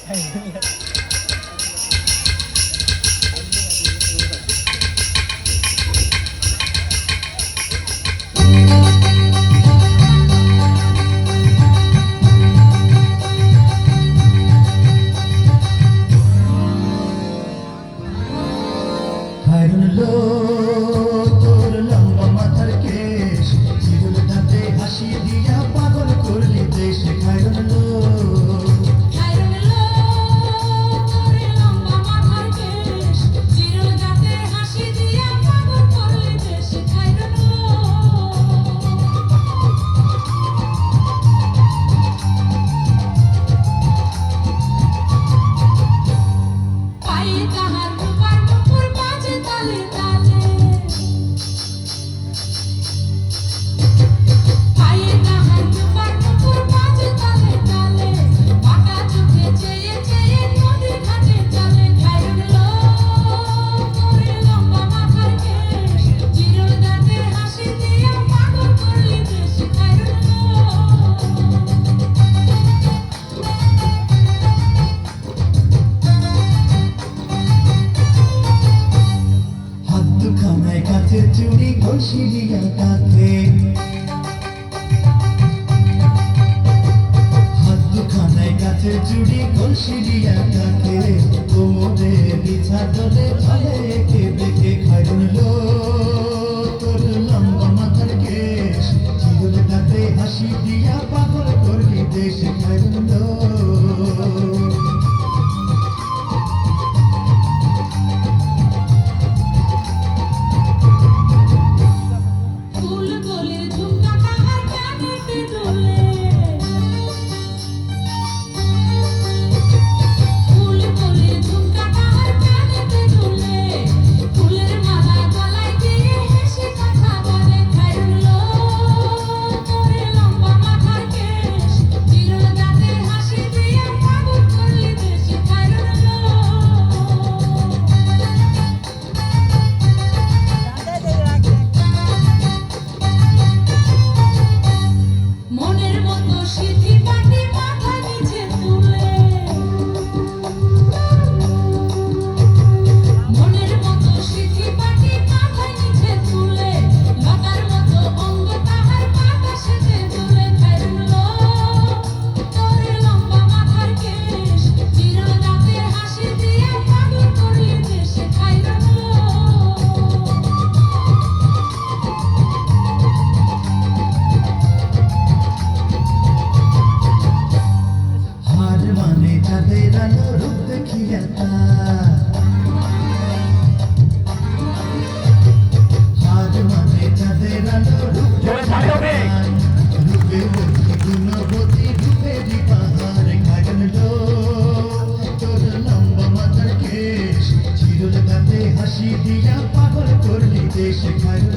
তোর লম্বা মাথার কেশ চিরুল দাঁতে হাসি দিয়া পাগল করলি দেশ খায়রন লো কাছে চুরি ঘষিয়া কাছে হাত দুখানায় কাছে চুরি ঘষিয়া কাছে কোমরে বিছা দলে চলে একে বেঁকে খায়রন লো তোর লম্বা মাথার কেশ চিরুল দাঁতে হাসি দিয়া পাগল করলি দেশ খায়রন লো হাসি দিয়া পাগল করলি দেশ খায়রন